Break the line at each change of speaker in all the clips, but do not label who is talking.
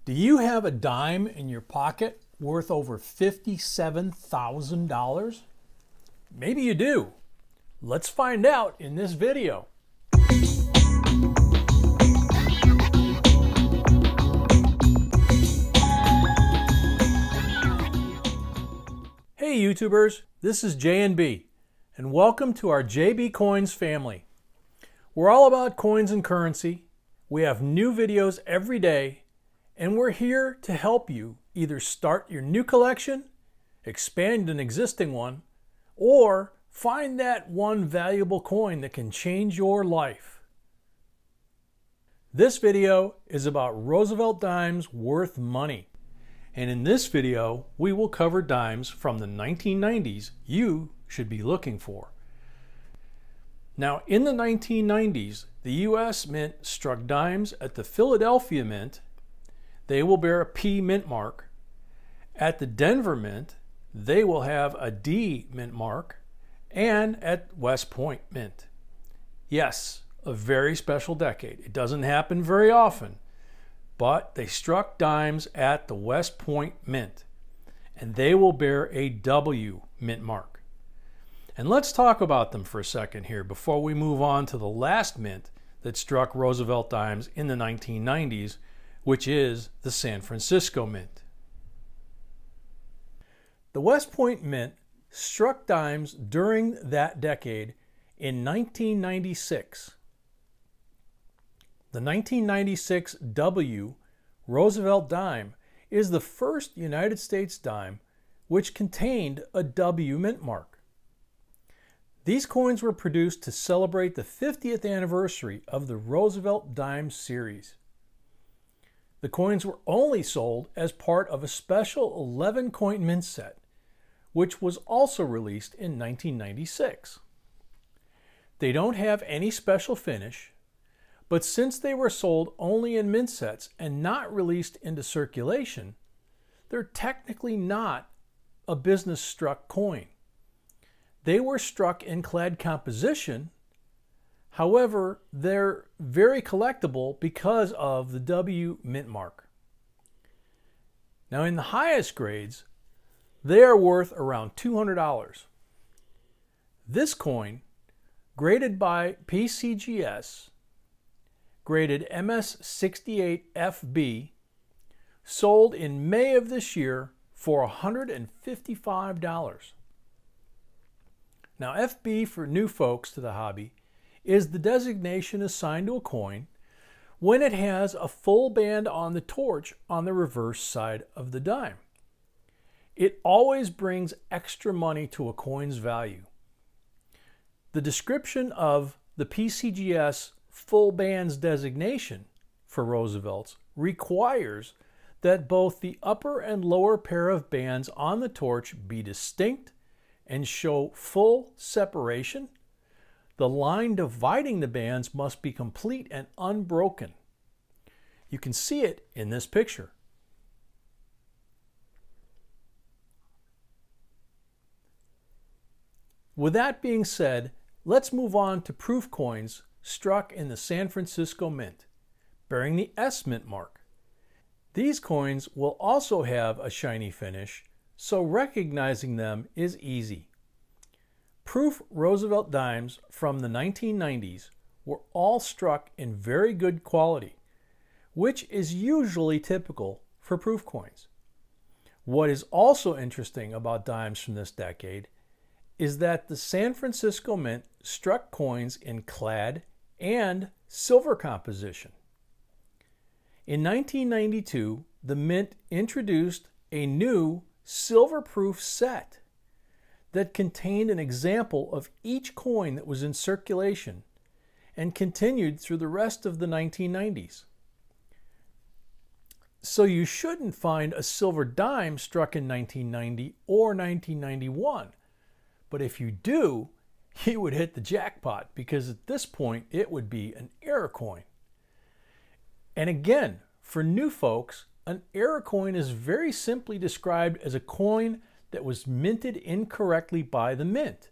Do you have a dime in your pocket worth over $57,000? Maybe you do. Let's find out in this video. Hey YouTubers, this is J&B, and welcome to our JB Coins family. We're all about coins and currency. We have new videos every day, and we're here to help you either start your new collection, expand an existing one, or find that one valuable coin that can change your life. This video is about Roosevelt dimes worth money. And in this video, we will cover dimes from the 1990s you should be looking for. Now, in the 1990s, the U.S. Mint struck dimes at the Philadelphia Mint. They will bear a P mint mark. At the Denver Mint, they will have a D mint mark. And at West Point Mint. Yes, a very special decade. It doesn't happen very often. But they struck dimes at the West Point Mint, and they will bear a W mint mark. And let's talk about them for a second here before we move on to the last mint that struck Roosevelt dimes in the 1990s, which is the San Francisco Mint. The West Point Mint struck dimes during that decade in 1996. The 1996 W Roosevelt Dime is the first United States dime which contained a W mint mark. These coins were produced to celebrate the 50th anniversary of the Roosevelt Dime series. The coins were only sold as part of a special 11-coin mint set, which was also released in 1996. They don't have any special finish, but since they were sold only in mint sets and not released into circulation, they're technically not a business-struck coin. They were struck in clad composition. However, they're very collectible because of the W mint mark. Now, in the highest grades, they are worth around $200. This coin, graded by PCGS, graded MS68FB, sold in May of this year for $155. Now, FB, for new folks to the hobby, is the designation assigned to a coin when it has a full band on the torch on the reverse side of the dime. It always brings extra money to a coin's value. The description of the PCGS full bands designation for Roosevelt's requires that both the upper and lower pair of bands on the torch be distinct and show full separation. The line dividing the bands must be complete and unbroken. You can see it in this picture. With that being said, let's move on to proof coins struck in the San Francisco Mint, bearing the S mint mark. These coins will also have a shiny finish, so recognizing them is easy. Proof Roosevelt dimes from the 1990s were all struck in very good quality, which is usually typical for proof coins. What is also interesting about dimes from this decade is that the San Francisco Mint struck coins in clad and silver composition. In 1992, the Mint introduced a new silver-proof set that contained an example of each coin that was in circulation and continued through the rest of the 1990s. So you shouldn't find a silver dime struck in 1990 or 1991. But if you do, you would hit the jackpot, because at this point it would be an error coin. And again, for new folks, an error coin is very simply described as a coin that was minted incorrectly by the mint.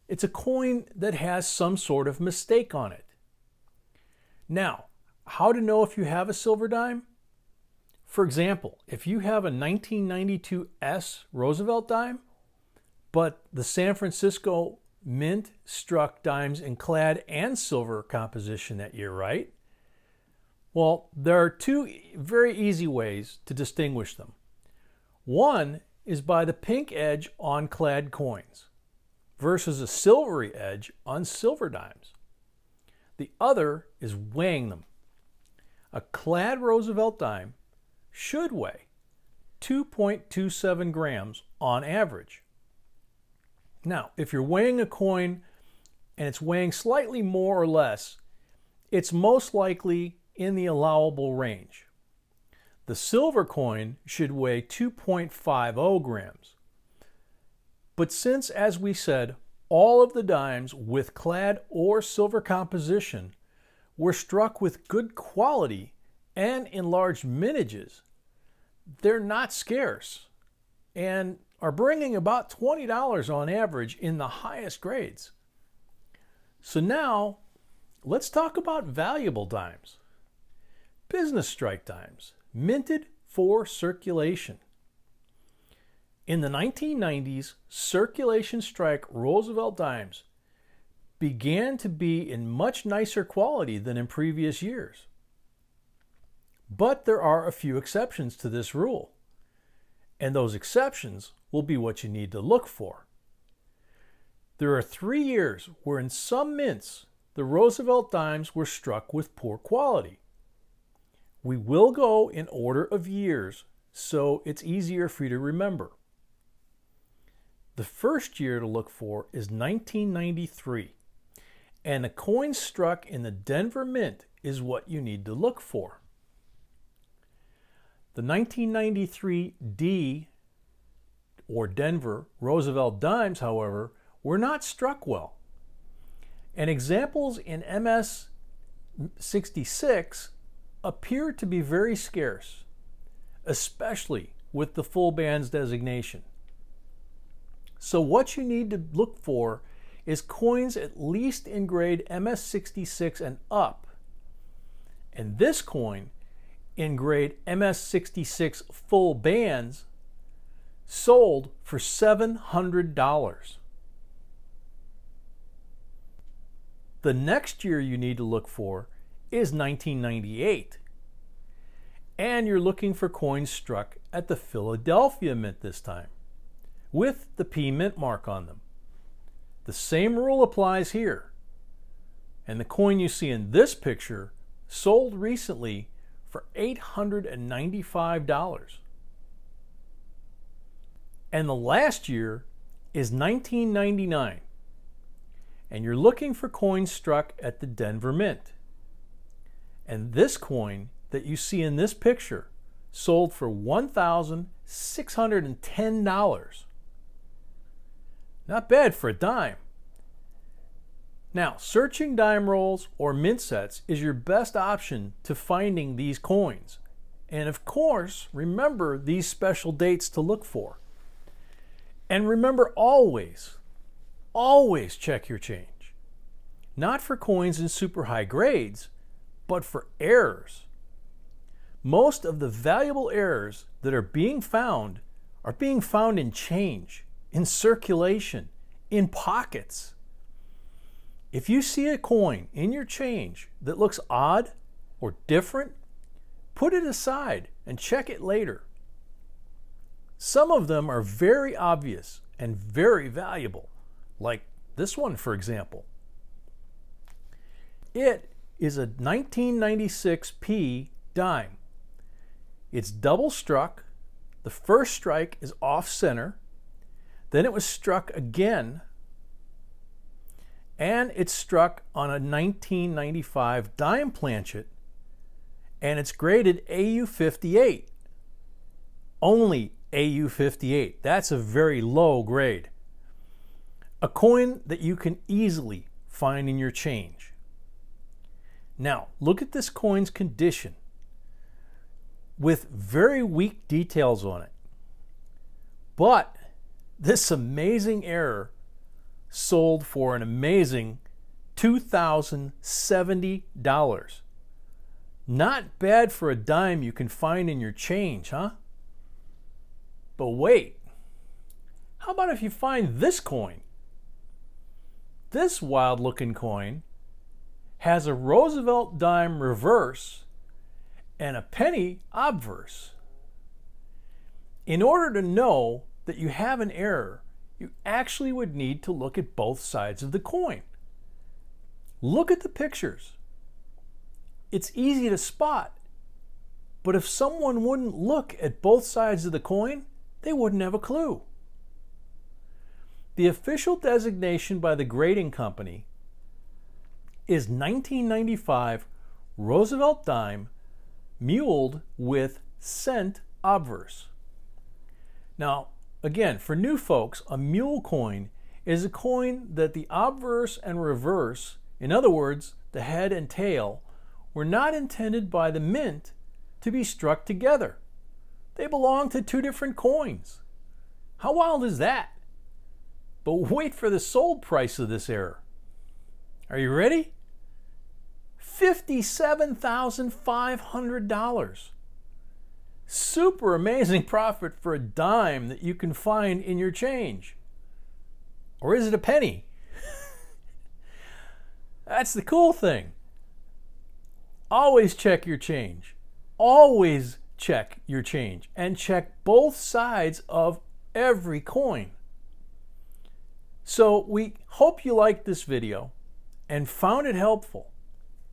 It's a coin that has some sort of mistake on it. Now, how to know if you have a silver dime? For example, if you have a 1992's Roosevelt dime, but the San Francisco Mint struck dimes in clad and silver composition that year, right? Well, there are two very easy ways to distinguish them. One is by the pink edge on clad coins versus a silvery edge on silver dimes. The other is weighing them. A clad Roosevelt dime should weigh 2.27 grams on average. Now, if you're weighing a coin and it's weighing slightly more or less, it's most likely in the allowable range. The silver coin should weigh 2.50 grams. But since, as we said, all of the dimes with clad or silver composition were struck with good quality and in large mintages, they're not scarce and are bringing about $20 on average in the highest grades. So now, let's talk about valuable dimes. Business strike dimes, minted for circulation. In the 1990s, circulation strike Roosevelt dimes began to be in much nicer quality than in previous years. But there are a few exceptions to this rule, and those exceptions will be what you need to look for. There are 3 years where in some mints the Roosevelt dimes were struck with poor quality. We will go in order of years so it's easier for you to remember. The first year to look for is 1993, and the coin struck in the Denver Mint is what you need to look for. The 1993 D or Denver Roosevelt dimes, however, were not struck well. And examples in MS 66 appear to be very scarce, especially with the full bands designation. So what you need to look for is coins at least in grade MS 66 and up. And this coin in grade MS 66 full bands sold for $700. The next year you need to look for is 1998. And you're looking for coins struck at the Philadelphia Mint this time, with the P Mint mark on them. The same rule applies here. And the coin you see in this picture sold recently for $895. And the last year is 1999. And you're looking for coins struck at the Denver Mint. And this coin that you see in this picture sold for $1,610. Not bad for a dime. Now, searching dime rolls or mint sets is your best option to finding these coins. And of course, remember these special dates to look for. And remember always check your change. Not for coins in super high grades, but for errors. Most of the valuable errors that are being found in change, in circulation, in pockets. If you see a coin in your change that looks odd or different, put it aside and check it later. Some of them are very obvious and very valuable, like this one, for example. It is a 1996 P dime. It's double struck. The first strike is off center. Then it was struck again, and it's struck on a 1995 dime planchet, and it's graded AU58. Only AU58. That's a very low grade. A coin that you can easily find in your change. Now, look at this coin's condition with very weak details on it. But this amazing error sold for an amazing $2,070. Not bad for a dime you can find in your change, huh? But wait, how about if you find this coin? This wild-looking coin has a Roosevelt Dime reverse and a penny obverse. In order to know that you have an error, you actually would need to look at both sides of the coin. Look at the pictures. It's easy to spot, but if someone wouldn't look at both sides of the coin, they wouldn't have a clue. The official designation by the grading company is 1995 Roosevelt Dime Muled with cent obverse. Now, again, for new folks, a mule coin is a coin that the obverse and reverse, in other words, the head and tail, were not intended by the mint to be struck together. They belong to two different coins. How wild is that? But wait for the sold price of this error. Are you ready? $57,500. Super amazing profit for a dime that you can find in your change. Or is it a penny? That's the cool thing. Always check your change. Always check your change. And check both sides of every coin. So we hope you liked this video and found it helpful.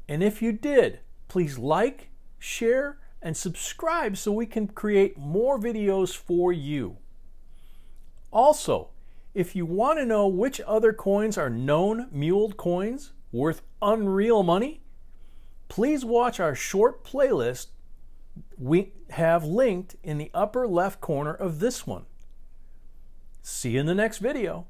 And if you did, please like, share, and subscribe so we can create more videos for you. Also, if you want to know which other coins are known muled coins worth unreal money, please watch our short playlist we have linked in the upper left corner of this one. See you in the next video.